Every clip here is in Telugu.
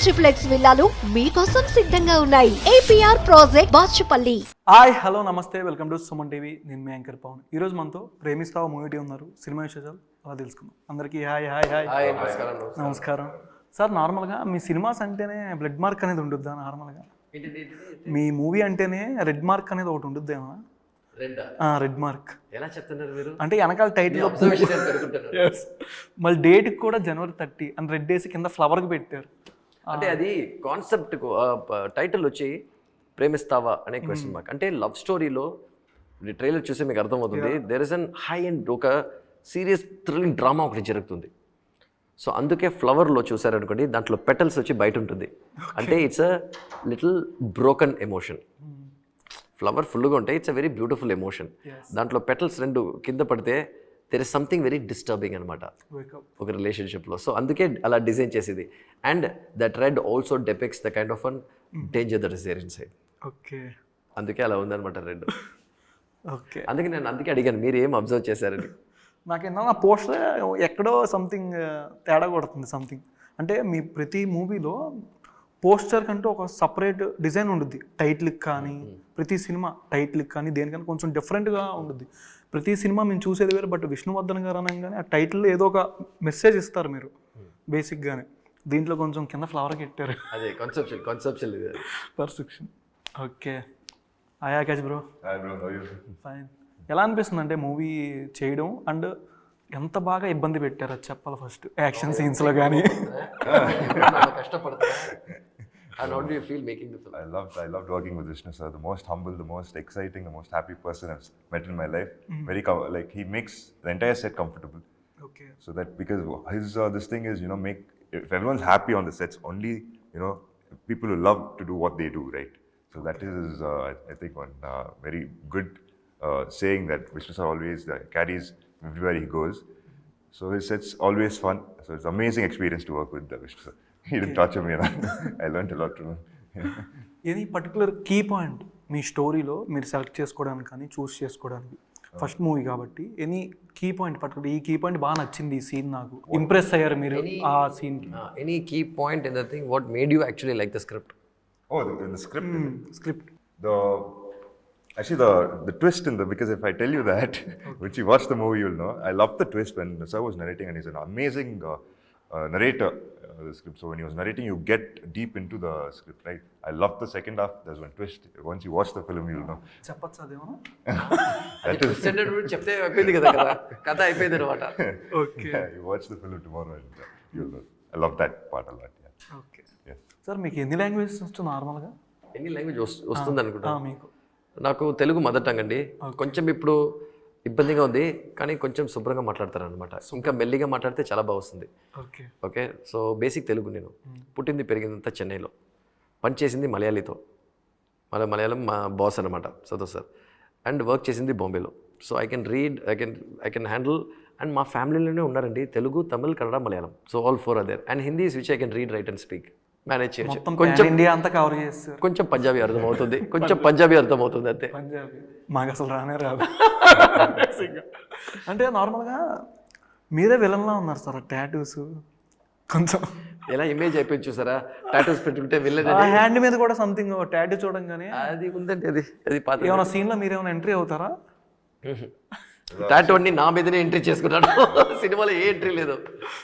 ట్రిప్లెక్స్ విల్లాలు మీకోసం సిద్ధంగా ఉన్నాయి. APR project Bachupally. Hi hello నమస్తే, వెల్కమ్ టు సుమన్ టీవీ. నేను మీ యాంకర్ పవన్. ఈరోజు మనతో ప్రేమిస్తావా మూవీ టీం ఉన్నారు. సినిమా విశేషాలు అలా తెలుసుకుందాం. అందరికీ హాయ్ హాయ్ హాయ్. నమస్కారం సార్. నార్మల్గా మీ సినిమాస్ అంటేనే బ్లడ్ మార్క్ అనేది ఉంటుందా? నార్మల్గా మీ మూవీ అంటేనే రెడ్ మార్క్ అనేది ఒకటి ఉంటుందేమో. రెడ్ మార్క్ ఎలా చెప్తున్నారు మీరు? అంటే వెనకాల టైటిల్ మళ్ళీ డేట్కి కూడా January 30 అని రెడ్ డేస్ కింద ఫ్లవర్కి పెట్టారు. అంటే అది కాన్సెప్ట్ టైటిల్ వచ్చి ప్రేమిస్తావా అనే క్వశ్చన్ మార్క్. అంటే లవ్ స్టోరీలో ట్రైలర్ చూస్తే మీకు అర్థమవుతుంది, there is an high and ఒక సీరియస్ థ్రిల్లింగ్ డ్రామా ఒకటి జరుగుతుంది. సో అందుకే ఫ్లవర్లో చూసారనుకోండి, దాంట్లో పెటల్స్ వచ్చి బయట ఉంటుంది. అంటే it's a little broken emotion. Flower ఫుల్గా ఉంటే it's a very beautiful emotion. దాంట్లో పెటల్స్ రెండు కింద పడితే there is something very disturbing అనమాట ఒక రిలేషన్షిప్లో. సో అందుకే అలా డిజైన్ చేసేది. And that red also depicts the kind of an danger that is there inside. Okay, అందుకే అలా ఉందన్నమాట రెడ్. ఓకే, అందుకే నేను అడిగాను మీరు ఏం అబ్జర్వ్ చేశారని. నాకేందో నా పోస్టర్ ఎక్కడో సంథింగ్ తేడా కొడుతుంది. సంథింగ్ అంటే మీ ప్రతి మూవీలో పోస్టర్ కంటూ ఒక సపరేట్ డిజైన్ ఉంటుంది. టైటిల్కి కానీ ప్రతి సినిమా టైటిల్కి కానీ దేనికన్నా కొంచెం డిఫరెంట్గా ఉంటుంది. ప్రతి సినిమా మేము చూసేది వేరు. బట్ విష్ణువర్ధన్ గారు అనగానే ఆ టైటిల్ ఏదో ఒక మెసేజ్ ఇస్తారు మీరు బేసిక్గానే. దీంట్లో కొంచెం కింద ఫ్లవర్కి పెట్టారు. అదే conception perception. Okay, hi Akash bro. Fine. ఎలా అనిపిస్తుంది అంటే మూవీ చేయడం అండ్ ఎంత బాగా ఇబ్బంది పెట్టారు అది చెప్పాలి ఫస్ట్. యాక్షన్ సీన్స్లో కానీ కష్టపడతా. And how do you feel making the film? I loved working with Vishnu sir. The most humble, the most exciting, the most happy person I've met in my life. Very like he makes the entire set comfortable. Okay. So that because his this thing is make if everyone's happy on the sets, only people who love to do what they do, right? So that is I think one very good saying that Vishnu sir always carries everywhere he goes. So his set's always fun. So it's an amazing experience to work with Vishnu sir. He didn't torture me. I learned a lot from him. Any particular key point మీ స్టోరీలో మీరు సెలెక్ట్ చేసుకోవడానికి కానీ చూస్ చేసుకోవడానికి? ఫస్ట్ మూవీ కాబట్టి ఎనీ కీ పాయింట్ పర్టికులర్ ఈ కీ పాయింట్ బాగా నచ్చింది, ఈ సీన్ నాకు ఇంప్రెస్ అయ్యారు మీరు ఆ scene? Any key point in the thing, what made you actually like the script? Oh, in the script. Script. Actually, the twist in because if I tell you that, which you watch the movie, you'll know. I loved the twist when sir was narrating, and he's an amazing narrator. The script. So when he was narrating, you get deep into the script, right? I loved the second half. There's one twist. Once you watch the film, you'll know. చెప్పొచ్చు అదేమో. చెప్తే అయిపోయింది కదా, కథ అయిపోయింది అనమాట. Okay, you watch the film tomorrow and you'll know. I love that part a lot. Yeah. Okay. Sir మీకు ఎన్ని లాంగ్వేజెస్ వచ్చు నార్మల్గా? ఎన్ని లాంగ్వేజ్ వస్తుంది అనుకుంటా మీకు? నాకు తెలుగు మదర్ టంగ్ అండి. కొంచెం ఇప్పుడు ఇబ్బందిగా ఉంది, కానీ కొంచెం శుభ్రంగా మాట్లాడతారు అనమాట. ఇంకా మెల్లిగా మాట్లాడితే చాలా బాగా వస్తుంది. Okay. Okay. So basic Telugu. నేను పుట్టింది పెరిగిందంతా చెన్నైలో, పనిచేసింది మలయాళీతో. మలయాళం మా బాస్ అనమాట, సంతోష్ సార్. అండ్ వర్క్ చేసింది బాంబేలో. So I can read, I can handle. And మా ఫ్యామిలీలోనే ఉన్నారండి Telugu, Tamil, Kannada, Malayalam. So all 4 are there. And Hindi which I can read, right and speak, manage చేయొచ్చు. కొంచెం ఇండియా అంతా కవర్ చేస్తారు. కొంచెం పంజాబీ అర్థమవుతుంది, కొంచెం పంజాబీ అర్థమవుతుంది అంతే. పంజాబీ మాకు అసలు రానే రాదు. అంటే నార్మల్గా మీరే విలన్లా ఉన్నారు సార్. టాటూస్ కొంచెం ఎలా ఇమేజ్ అయిపోయింది చూసారా? టాటూస్ పెట్టుకుంటే విలన్. హ్యాండ్ మీద కూడా సంథింగ్ టాటూ చూడంగానే అది ఉందండి. అది పాత ఏమైనా సీన్లో మీరు ఏమైనా ఎంట్రీ అవుతారా? టాటూ అన్ని నా మీదనే ఎంట్రీ చేసుకున్నాడు. సినిమాలో ఏ ఎంట్రీ లేదు.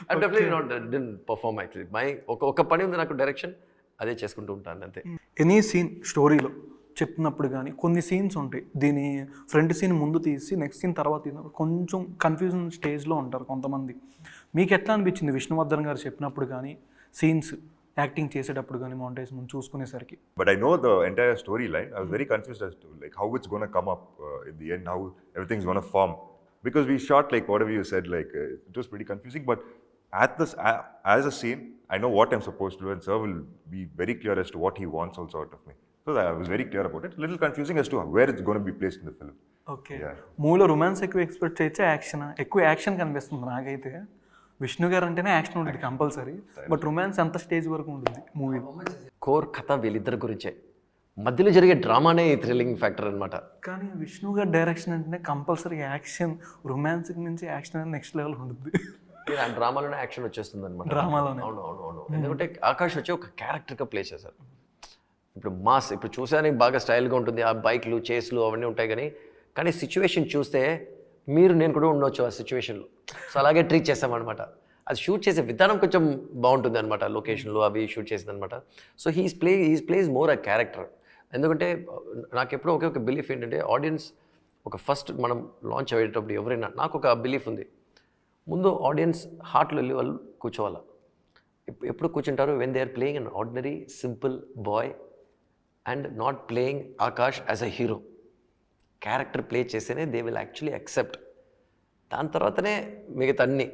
I definitely not did perform actually. My ఒక పని ఉంది నాకు, డైరెక్షన్, అదే చేసుకుంటూ ఉంటాను అంతే. ఎనీ సీన్ స్టోరీలో చెప్పినప్పుడు కానీ కొన్ని సీన్స్ ఉంటాయి, దీని ఫ్రంట్ సీన్ ముందు తీసి నెక్స్ట్ సీన్ తర్వాత తీసినప్పుడు కొంచెం కన్ఫ్యూజన్ స్టేజ్లో ఉంటారు కొంతమంది. మీకు ఎట్లా అనిపించింది విష్ణువర్ధన్ గారు చెప్పినప్పుడు కానీ, సీన్స్ యాక్టింగ్ చేసేటప్పుడు కానీ, మౌంటేజ్ ముందు చూసుకునేసరికి? But I know the entire storyline. I was very confused as to like how it's going to come up in the end, how everything's going to form. Because we shot like whatever you said, like it was pretty confusing. But at this, as a scene, I know what I'm supposed to do, and sir will be very clear as to what he wants also out of me. So I was very clear about it. A little confusing as to where it's going to be placed in the film. Okay. మూవీలో రొమాన్స్ ఎక్కువ ఎక్స్పెక్ట్ చేయొచ్చా, యాక్షన్ ఎక్కువ? యాక్షన్ కనిపిస్తుంది నాకైతే. విష్ణు గారు అంటేనే యాక్షన్ ఉంటుంది కంపల్సరీ. బట్ రొమాన్స్ ఎంత స్టేజ్ వరకు ఉంటుంది మూవీలో? కోర్ కథ వీళ్ళిద్దరి గురించే, మధ్యలో జరిగే డ్రామానే థ్రిల్లింగ్ ఫ్యాక్టర్ అనమాట. కానీ విష్ణు గారి డైరెక్షన్ అంటేనే కంపల్సరీ యాక్షన్, రొమాన్స్కి మించి యాక్షన్ అనేది నెక్స్ట్ లెవెల్ ఉంటుంది. ఆ డ్రామాలోనే యాక్షన్ వచ్చేస్తుంది అనమాట. డ్రామాలోనే. అవును అవును అవును. ఎందుకంటే ఆకాష్ వచ్చి ఒక క్యారెక్టర్గా ప్లే చేశారు. ఇప్పుడు మాస్ ఇప్పుడు చూసానికి బాగా స్టైల్గా ఉంటుంది, ఆ బైక్లు చేస్లు అవన్నీ ఉంటాయి, కానీ సిచ్యువేషన్ చూస్తే నేను కూడా ఉండొచ్చు ఆ సిచ్యువేషన్లో. సో అలాగే ట్రీట్ చేస్తామన్నమాట. అది షూట్ చేసే విధానం కొంచెం బాగుంటుంది అనమాట, లొకేషన్లు అవి షూట్ చేసింది అనమాట. So he's place more a character. ఎందుకంటే నాకు ఎప్పుడో ఒక బిలీఫ్ ఏంటంటే, ఆడియన్స్ ఒక ఫస్ట్ మనం లాంచ్ అయ్యేటప్పుడు ఎవరైనా, నాకు ఒక బిలీఫ్ ఉంది, ముందు ఆడియన్స్ హార్ట్లో వెళ్ళి వాళ్ళు కూర్చోవాలా. ఎప్పుడు కూర్చుంటారు? When they are playing an ordinary simple boy and not playing Akash as a hero. Character play చేస్తేనే దే విల్ యాక్చువల్లీ యాక్సెప్ట్. దాని తర్వాతనే మిగతా అన్నీ.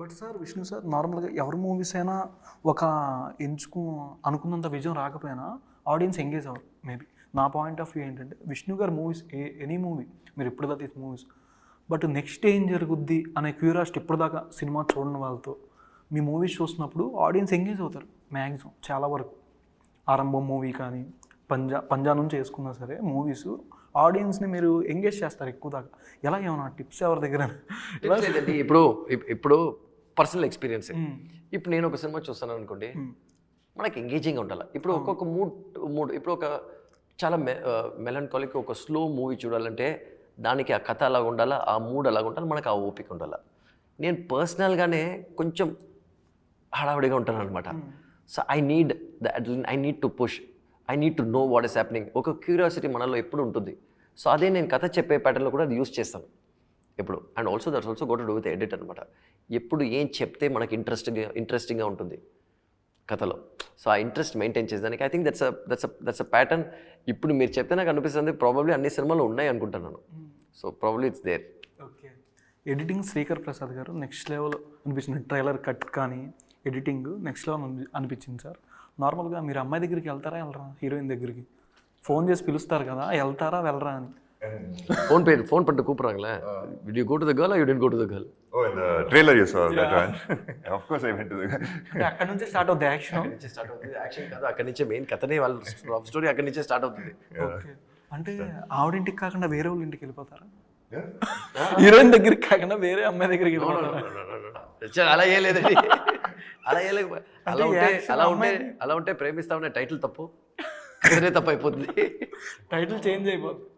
బట్ సార్, విష్ణు సార్, నార్మల్గా ఎవరి మూవీస్ అయినా ఒక అనుకున్నంత విజయం రాకపోయినా ఆడియన్స్ ఎంగేజ్ అవ్వరు. మేబీ నా పాయింట్ ఆఫ్ వ్యూ ఏంటంటే, విష్ణు గారి మూవీస్ ఎనీ మూవీ మీరు ఇప్పటిదాకా తీసిన మూవీస్, బట్ నెక్స్ట్ ఏం జరుగుద్ది అనే క్యూరియాసిటీ ఇప్పటిదాకా సినిమా చూడని వాళ్ళతో మీ మూవీస్ చూసినప్పుడు ఆడియన్స్ ఎంగేజ్ అవుతారు మ్యాక్సిమం చాలా వరకు. ఆరంభం మూవీ కానీ పంజా నుంచి వేసుకున్నా సరే మూవీస్ ఆడియన్స్ని మీరు ఎంగేజ్ చేస్తారు ఎక్కువ దాకా. ఎలా ఏమన్నా టిప్స్ ఎవరి దగ్గర? లేదండి, ఇప్పుడు పర్సనల్ ఎక్స్పీరియన్స్. ఇప్పుడు నేను ఒక సినిమా చూస్తాను అనుకోండి, మనకి ఎంగేజింగ్ ఉండాలి. ఇప్పుడు ఒక్కొక్క మూడ్ ఇప్పుడు ఒక చాలా మెలంకాలిక్ ఒక స్లో మూవీ చూడాలంటే దానికి ఆ కథ అలాగ ఉండాలా, ఆ మూడ్ అలాగ ఉండాలి, మనకు ఆ ఓపిక ఉండాలి. నేను పర్సనల్గానే కొంచెం హడావిడిగా ఉంటాను అనమాట. So I need to push, I need to know what is happening. ఒక క్యూరియాసిటీ మనలో ఎప్పుడు ఉంటుంది. సో అదే నేను కథ చెప్పే ప్యాటర్న్లో కూడా అది యూస్ చేస్తాను ఎప్పుడు. And also that's also got to do with edit అనమాట. ఎప్పుడు ఏం చెప్తే మనకి ఇంట్రెస్టింగ్గా ఉంటుంది కథలో. సో ఆ ఇంట్రెస్ట్ మెయింటైన్ చేసేదానికి I think that's a pattern. ఇప్పుడు మీరు చెప్తే నాకు అనిపిస్తుంది ప్రాబబ్లీ అన్ని సినిమాలు ఉన్నాయి అనుకుంటున్నాను. So probably it's there. Okay. Editing Srikar Prasad garu next level అనిపించింది. ట్రైలర్ కట్ కానీ ఎడిటింగ్ నెక్స్ట్ లెవెల్ అనిపించింది సార్. నార్మల్గా మీరు అమ్మాయి దగ్గరికి వెళ్తారా వెళ్ళరా? హీరోయిన్ దగ్గరికి ఫోన్ చేసి పిలుస్తారు కదా, వెళ్తారా వెళ్ళరా అని? ఫోన్ பண்ணிட்டு கூப்பிடுறாங்களே, did you go to the girl or you didn't go to the girl? Oh, in the trailer you saw that one. Of course I went to the girl. అంటే అక్కడ నుంచి స్టార్ట్ అవుతుంది యాక్షన్. యాక్షన్ కాదు, అక్కడి నుంచే మెయిన్ కథనే, వాళ్ళ లవ్ స్టోరీ అక్కడి నుంచే స్టార్ట్ అవుతుంది. ఓకే. అంటే ఆవిడింటికి కాకుండా వేరే వాళ్ళ ఇంటికి వెళ్ళిపోతారా? హీరోయిన్ దగ్గరికి కాకుండా వేరే అమ్మాయి దగ్గరికి వెళ్ళిపోతారా? అలా ఏ లేదండి, అలా ఉంటే ప్రేమిస్తామనే టైటిల్ తప్పు, కథనే తప్పు అయిపోతుంది, టైటిల్ చేంజ్ అయిపోతుంది.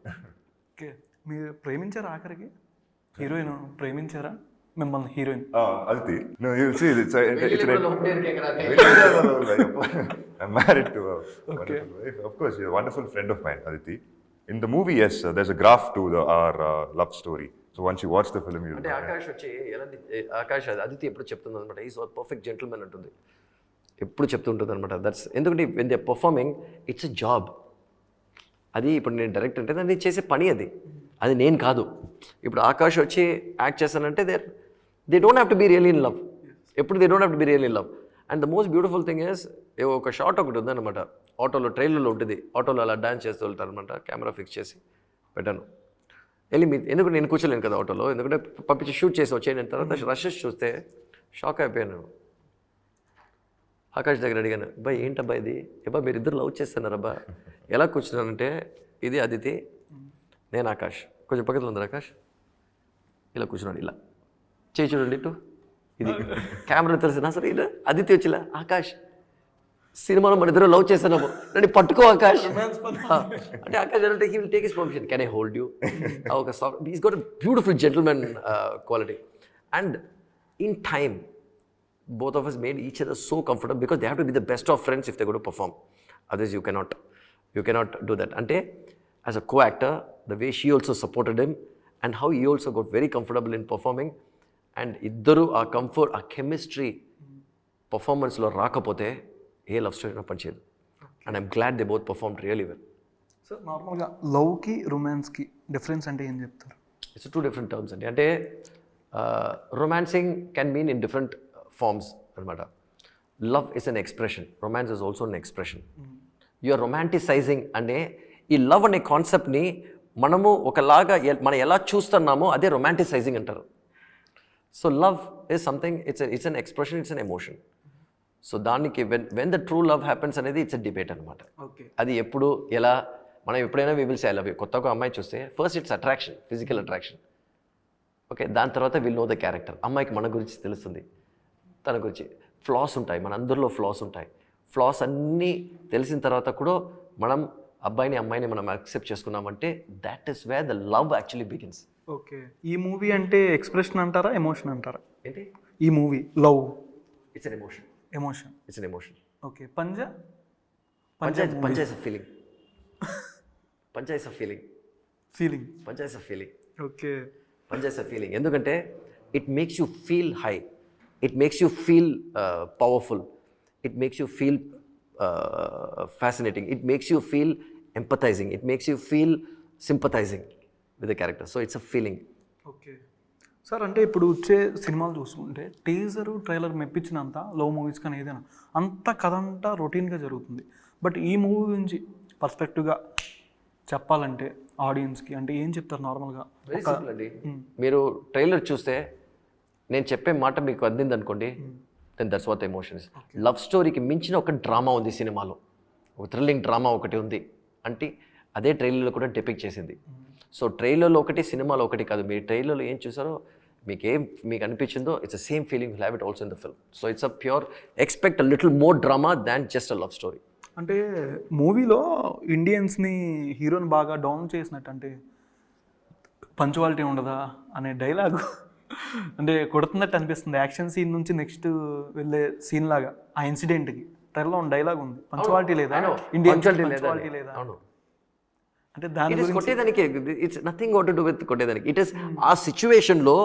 ఓకే. మీరు ప్రేమించారా ఆఖరికి? హీరోయిన్ ప్రేమించారా మిమ్మల్ని? Heroine Aditi. No, you see, it's I'm married to a wonderful wife. Of course, you're a wonderful friend of mine, Aditi. In the movie, yes, there's a graph to our love story. So once you watch the film, you'll అంటే ఆకాష్ వచ్చి ఆకాష్ అదితి ఎప్పుడు చెప్తుంది అనమాట, ఈజ్ పర్ఫెక్ట్ జెంటిల్మెన్ అంటుంది, ఎప్పుడు చెప్తుంటుంది అనమాట. దట్స్ ఎందుకంటే when they performing it's a job. అది ఇప్పుడు నేను డైరెక్ట్ అంటే అది చేసే పని, అది నేను కాదు. ఇప్పుడు ఆకాష్ వచ్చి యాక్ట్ చేస్తానంటే they don't have to be really in love. ఎప్పుడు they don't have to be really in love. And the most beautiful thing is, ఒక షాట్ ఒకటి ఉందన్నమాట ఆటోలో, ట్రైలర్లో ఉంటుంది, ఆటోలో అలా డాన్స్ చేస్తూ వెళ్తారు అనమాట. కెమెరా ఫిక్స్ చేసి పెట్టాను, వెళ్ళి ఎందుకు నేను కూర్చోలేను కదా ఆటోలో, ఎందుకంటే పంపించి షూట్ చేసి వచ్చేయని తర్వాత రషెస్ చూస్తే షాక్ అయిపోయాను. ఆకాష్ దగ్గర అడిగాను, అబ్బాయి ఏంటబ్బా ఇది, అబ్బా మీరు ఇద్దరు లవ్ చేస్తున్నారబ్బా, ఎలా కూర్చున్నానంటే ఇది అదితి, నేను ఆకాష్, కొంచెం పక్కన ఉంది ఆకాష్, ఇలా కూర్చున్నాడు, ఇలా చేయి చూడండి ఇటు, ఇది కెమెరా తెలిసిన సరే ఇలా అదితి వచ్చిలా, ఆకాష్ సినిమాలో మన ఇద్దరు లవ్ చేస్తున్నాము, నన్ను పట్టుకో ఆకాష్ అంటే ఆకాష్ అంటే he will take his permission, can I hold you, ఒక soft, he's got a beautiful gentleman quality. And in time both of us made each other so comfortable because they have to be the best of friends if they're going to perform. Otherwise you cannot do that. Ante as a co-actor, the way she also supported him and how he also got very comfortable in performing, and iddaru aa comfort, aa chemistry performance lo raakapothe A love story పనిచేయదు. And I'm glad they both performed really well. So నార్మల్గా లవ్కి రొమాన్స్కి డిఫరెన్స్ అంటే ఏం చెప్తారు? ఇట్స్ 2 different terms అండి. అంటే romancing can mean in different forms అనమాట. Love is an expression, romance is also an expression. You're romanticising అంటే ఈ లవ్ అనే కాన్సెప్ట్ని మనము ఒకలాగా మనం ఎలా చూస్తున్నామో అదే రొమాంటిసైజింగ్ అంటారు. So love is something, it's an expression, it's an emotion. So దానికి when the true love happens అనేది ఇట్స్ అ డిబేట్ అనమాట. అది ఎప్పుడు ఎలా మనం ఎప్పుడైనా we will say I love you. కొత్తగా అమ్మాయి చూస్తే first it's attraction, physical attraction. Okay, దాని తర్వాత విల్ నో ద క్యారెక్టర్. అమ్మాయికి మన గురించి తెలుస్తుంది, తన గురించి. ఫ్లాస్ ఉంటాయి, మన అందరిలో ఫ్లాస్ ఉంటాయి. ఫ్లాస్ అన్నీ తెలిసిన తర్వాత కూడా మనం అబ్బాయిని అమ్మాయిని మనం యాక్సెప్ట్ చేసుకున్నామంటే that is where the love actually begins. Okay, ఈ మూవీ అంటే ఎక్స్ప్రెషన్ అంటారా, ఎమోషన్ అంటారా? ఏంటి? ఈ movie love, it's an emotion. Emotion. It's an emotion. Okay, Panja Panja is a feeling. Panja is a feeling. Feeling. Panja is a feeling. Okay. Panja is a feeling. ఎందుకంటే it makes you feel high, it makes you feel powerful, it makes you feel fascinating, it makes you feel empathizing, it makes you feel sympathizing with the character. So it's a feeling. Okay sir, అంటే ఇప్పుడు వచ్చే సినిమాలు చూసుకుంటే టీజరు ట్రైలర్ మెప్పించినంత లవ్ మూవీస్ కానీ ఏదైనా అంత కథ అంతా రొటీన్గా జరుగుతుంది. బట్ ఈ మూవీ గురించి పర్స్పెక్టివ్గా చెప్పాలంటే ఆడియన్స్కి అంటే ఏం చెప్తారు నార్మల్గా? వెరీ సింపుల్ అండి. మీరు ట్రైలర్ చూస్తే నేను చెప్పే మాట మీకు అందింది అనుకోండి, then that's what emotion is. Love స్టోరీకి మించిన ఒక డ్రామా ఉంది సినిమాలో, ఒక థ్రిల్లింగ్ డ్రామా ఒకటి ఉంది అంటే అదే ట్రైలర్లో కూడా డెపిక్ట్ చేసింది. సో ట్రైలర్లో ఒకటి, సినిమాలో ఒకటి కాదు. మీరు ట్రైలర్లో ఏం చూసారో మీకు అనిపించిందో it's the same feeling will have it also in the film. So it's a pure expect a little more drama than just a love story. అంటే మూవీలో ఇండియన్స్ని హీరోని బాగా డౌన్ చేసినట్టు, అంటే పంచువాలిటీ ఉండదా అనే డైలాగు అంటే కొడుతున్నట్టు అనిపిస్తుంది. యాక్షన్ సీన్ నుంచి నెక్స్ట్ వెళ్ళే సీన్ లాగా ఆ ఇన్సిడెంట్కి ట్రైలర్లో ఉన్న డైలాగ్ ఉంది, పంచువాలిటీ లేదా, ఇండియన్ పంచువాలిటీ లేదా అంటే దాని గురించి కొట్టేదానికి. It's nothing what to do with కొట్టేదానికి. ఇట్ ఇస్ ఆ సిచ్యువేషన్లో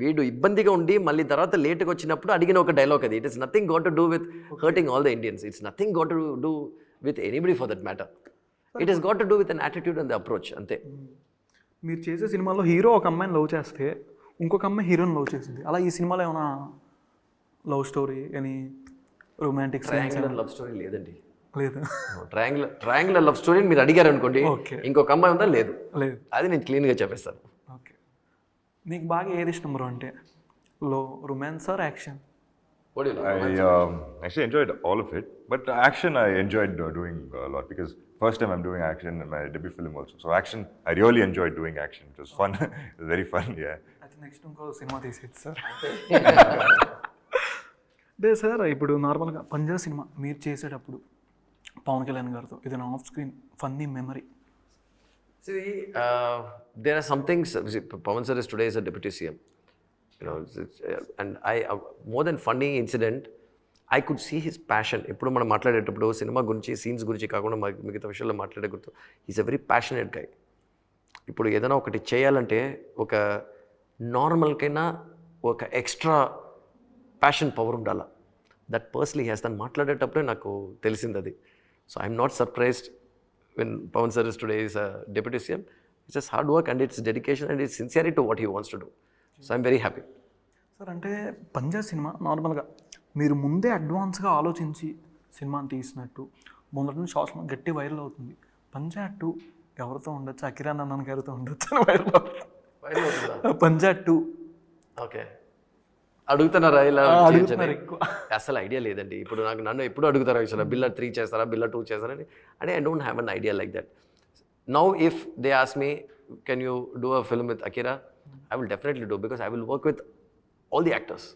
వీడు ఇబ్బందిగా ఉండి మళ్ళీ తర్వాత లేట్గా వచ్చినప్పుడు అడిగిన ఒక డైలాగ్ అది. It is nothing got to do with hurting all the Indians, it's nothing got to do with anybody for that matter. It is got to do with an attitude and the approach, అంతే. మీరు చేసే సినిమాలో హీరో ఒక అమ్మాయిని లవ్ చేస్తే ఇంకొక అమ్మాయి హీరోని లవ్ చేసింది, అలా ఈ సినిమాలో ఏమైనా లవ్ స్టోరీ అని రొమాంటిక్ ట్రయాంగులర్ లవ్ స్టోరీ లేదండి. లేదు. ట్రయాంగులర్ లవ్ స్టోరీని మీరు అడిగారు అనుకోండి, ఇంకొక అమ్మాయి ఉందా? లేదు. లేదు. అది నేను క్లీన్గా చెప్పేస్తాను. ఓకే, నీకు బాగా ఏది ఇష్టం బ్రో? అంటే లో romance or action? I actually enjoyed all of it, but action I enjoyed doing a lot because first time I'm doing action in my debut film also. So action, I really enjoyed doing action. It was fun. It was very fun, yeah. అయితే నెక్స్ట్ ఇంకో సినిమా తీసేది సార్. అంటే సార్ ఇప్పుడు నార్మల్గా పంజా సినిమా మీరు చేసేటప్పుడు పవన్ కళ్యాణ్ గారితో ఏదైనా off screen funny memory? See, there are some things. Pawan sir is today is a deputy CM. You know, and more than funny incident, I could see his passion. ఇప్పుడు మనం మాట్లాడేటప్పుడు సినిమా గురించి, సీన్స్ గురించి కాకుండా మిగతా విషయాల్లో మాట్లాడే గుర్తు, ఈజ్ అ వెరీ ప్యాషనేట్ గై. ఇప్పుడు ఏదైనా ఒకటి చేయాలంటే ఒక నార్మల్కైనా ఒక ఎక్స్ట్రా ప్యాషన్ పవర్ ఉండాలి. That personally has. దాన్ని మాట్లాడేటప్పుడే నాకు తెలిసింది అది. So I'm not surprised when Pawan sir is today is a deputy CM. It's just hard work and it's dedication and it's sincerity to what he wants to do. So I'm very happy. Sir, అంటే పంజా సినిమా నార్మల్గా మీరు ముందే అడ్వాన్స్గా ఆలోచించి సినిమాని తీసినట్టు మొదటి నుంచి సోషల్ గట్టి వైరల్ అవుతుంది. పంజా 2 ఎవరితో ఉండొచ్చు? అకిరానందన్ గారితో ఉండొచ్చు అని వైరల్ అవుతుంది. పంజా 2 ఓకే, అడుగుతున్నారా ఇలా? ఎక్కువ అసలు ఐడియా లేదండి. ఇప్పుడు నన్ను ఎప్పుడు అడుగుతారా ఇట్లా బిల్లా 3 చేస్తారా, బిల్లా 2 చేస్తారని. అంటే I don't have an idea like that. Now if they ask me can you do a film with Akira, I will definitely do because I will work with all the actors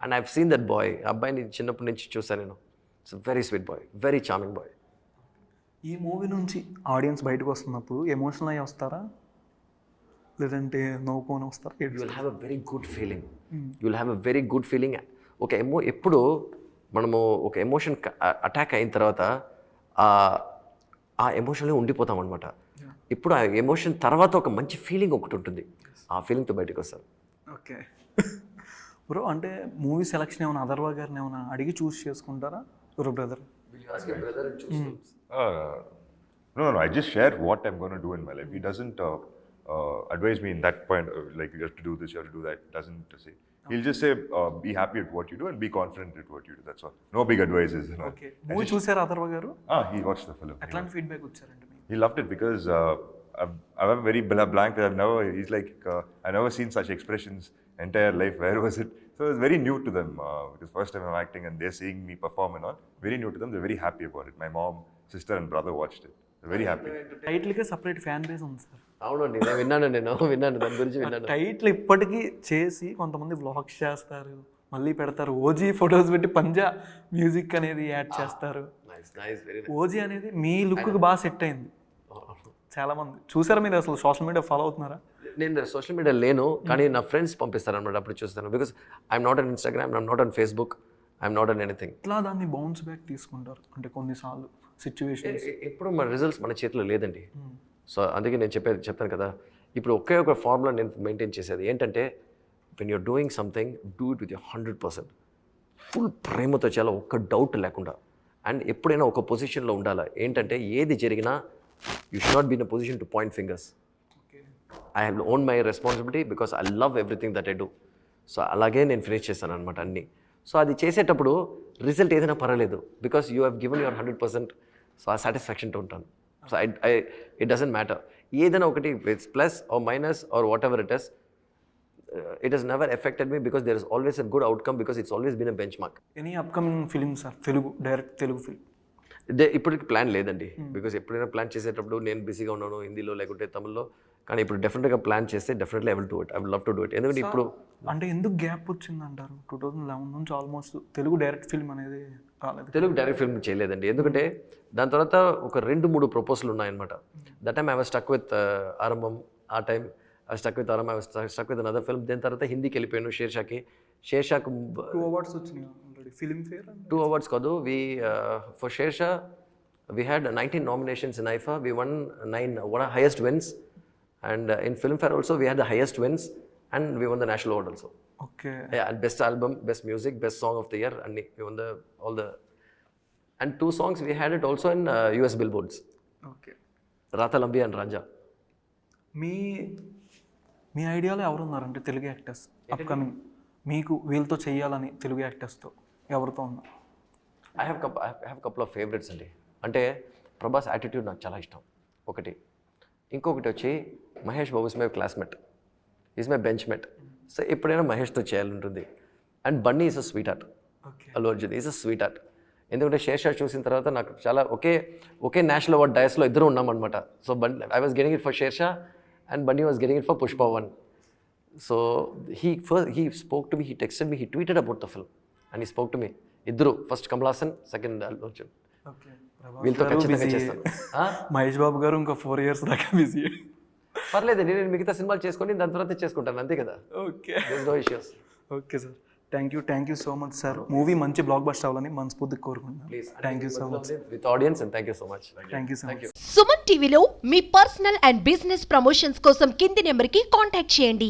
and I have seen that boy. అబ్బాయిని చిన్నప్పటి నుంచి చూసాను నేను. It's very sweet boy, very charming boy. ఈ మూవీ నుంచి ఆడియన్స్ బయటకు వస్తున్నప్పుడు ఎమోషనల్ అయ్యి వస్తారా, లేదంటే నవ్వుకొని వస్తారా? You will have a very good feeling. You will have a very good feeling. ఒక ఎప్పుడు మనము ఒక ఎమోషన్ అటాక్ అయిన తర్వాత ఆ ఎమోషన్లో ఉండిపోతాం అనమాట. ఇప్పుడు ఆ ఎమోషన్ తర్వాత ఒక మంచి ఫీలింగ్ ఒకటి ఉంటుంది, ఆ ఫీలింగ్తో bయటకు వస్తారు. ఓకే బ్రో, అంటే మూవీ సెలక్షన్ ఏమైనా అథర్వ గారిని ఏమైనా అడిగి చూస్ చేసుకుంటారా brother? No, I just share what I'm going to do in my life. He doesn't advise me in that point, like you have to do this, you have to do that. Doesn't say. He'll just say, be happy at what you do and be confident at what you do. That's all. No big advices. You know. Okay. Movie చూసారా అథర్వ గారు? He watched the film. ఎట్లాంటి ఫీడ్బ్యాక్ వచ్చారంటే మీకు? He loved it because I'm very blank. He's like, I've never seen such expressions entire life. Where was it? So it's very new to them because first time I'm acting and they're seeing me perform and all. Very new to them. They're very happy about it. My mom, sister and brother watched it. They're very happy. టైటిల్కే సపరేట్ ఫ్యాన్ బేస్ ఉంది సార్. అవునండి, నేను విన్నాను దాని గురించి విన్నాను. టైటిల్ ఇప్పటికీ చేసి కొంతమంది వ్లాగ్స్ చేస్తారు, మళ్ళీ పెడతారు. ఓజీ ఫొటోస్ పెట్టి పంజా మ్యూజిక్ అనేది యాడ్ చేస్తారు. నైస్ వెరీ ఓజీ అనేది మీ లుక్కి బాగా సెట్ అయింది. చాలా మంది చూసారా మీరు? అసలు సోషల్ మీడియా ఫాలో అవుతున్నారా? నేను సోషల్ మీడియా లేను, కానీ నా ఫ్రెండ్స్ పంపిస్తారు అనమాట, అప్పుడు చూస్తాను. Because I'm not on Instagram, I'm not on Facebook, I'm not on anything. ఇట్లా దాన్ని బౌన్స్ బ్యాక్ తీసుకుంటారు అంటే కొన్నిసార్లు సిచ్యువేషన్. ఎప్పుడు మన రిజల్ట్స్ మన చేతిలో లేదండి. సో అందుకే నేను చెప్తాను కదా, ఇప్పుడు ఒకే ఒక ఫార్ములా నేను మెయింటైన్ చేసేది ఏంటంటే, when you're doing something do it with 100%, full ప్రేమతో చాలా, ఒక్క డౌట్ లేకుండా. అండ్ ఎప్పుడైనా ఒక పొజిషన్లో ఉండాలి. ఏంటంటే ఏది జరిగినా you should not be in a position to point fingers. I have own my responsibility because I love everything that I do. So అలాగే నేను ఫినిష్ చేస్తాను అనమాట అన్నీ. సో అది చేసేటప్పుడు రిజల్ట్ ఏదైనా పర్వాలేదు, because you have given your 100%. So ఆ సాటిస్ఫాక్షన్తో ఉంటాను. సో ఇట్ డజంట్ మ్యాటర్, ఏదైనా ఒకటి it's plus or minus or whatever it is, it has never affected me because there is always a good outcome because it's always been a benchmark. Any upcoming films sir, Telugu direct Telugu film? ఇప్పటికి ప్లాన్ లేదండి, బికాస్ ఎప్పుడైనా ప్లాన్ చేసేటప్పుడు నేను బిజీగా ఉన్నాను హిందీలో లేకుంటే తమిళ్లో. కానీ ఇప్పుడు డెఫినెట్గా ప్లాన్ చేస్తే definitely I will do it, I will love to do it. ఎందుకంటే ఇప్పుడు అంటే ఎందుకు గ్యాప్ వచ్చింది అంటారు? 2011 నుంచి ఆల్మోస్ట్ తెలుగు డైరెక్ట్ ఫిల్మ్ అనేది రాలేదు. తెలుగు డైరెక్ట్ ఫిల్మ్ చేయలేదండి, ఎందుకంటే దాని తర్వాత ఒక 2-3 ప్రపోజల్ ఉన్నాయన్నమాట. That time I was stuck with Aarambam. ఆ time I was stuck with Aarambam, I was stuck with another film. దాని తర్వాత హిందీకి వెళ్ళిపోయాను షేర్షాకి. 2 అవార్డ్స్ వచ్చినాయి ఆల్రెడీ, ఫిల్మ్ ఫేర్. 2 awards కాదు, for Shersha we had 19 nominations in IFA, we won 9, one of highest wins, and in Filmfare also we had the highest wins, and we won the national award also. Okay. Yeah, and best album, best music, best song of the year, and we won all the, and 2 songs we had it also in US billboards. Okay. Ratha Lambi and Ranja. మీ ఐడియాలో ఎవరు ఉన్నారంటే తెలుగు యాక్టర్స్ అప్కమింగ్ మీకు వీళ్ళతో చేయాలని? తెలుగు యాక్టర్స్తో ఎవరితో ఉన్నారు? I have couple of favorites అండి. అంటే ప్రభాస్ యాటిట్యూడ్ నాకు చాలా ఇష్టం ఒకటి. ఇంకొకటి వచ్చి Mahesh Babu is my classmate, is my bench mate. So ఎప్పుడైనా మహేష్తో చేయాలంటుంది. And Bunny is a sweet heart. Allu Arjun is a sweet heart. ఎందుకంటే షేర్షా చూసిన తర్వాత నాకు చాలా ఒకే నేషనల్ అవార్డ్ డయస్లో ఇద్దరు ఉన్నామన్నమాట. So I was getting it for Shershaah and Bunny was getting it for Pushpa 1. So he spoke to me, he texted me, he tweeted about the film and he spoke to me. Idru first Kamal Haasan, second Allu Arjun. Okay. వీళ్ళతో ఖచ్చితంగా చేస్తాను. మహేష్ బాబు గారు ఇంకా 4 years దాకా బిజీ. పర్లేదండి, నేను మిగతా సినిమాలు చేసుకొని దాని తర్వాత చేసుకుంటాను, అంతే కదా. Okay. No issues. Okay sir, thank you so much sir. Movie మంచి బ్లాక్ బస్టర్ అవ్వాలని మనస్ఫూర్తిగా కోరుకుంటున్నాను. Please. Thank you so much With audience and thank you so much. Thank you so much. Suman టీవీలో మీ పర్సనల్ అండ్ బిజినెస్ ప్రమోషన్స్ కోసం కింది నెంబర్కి కాంటాక్ట్ చేయండి.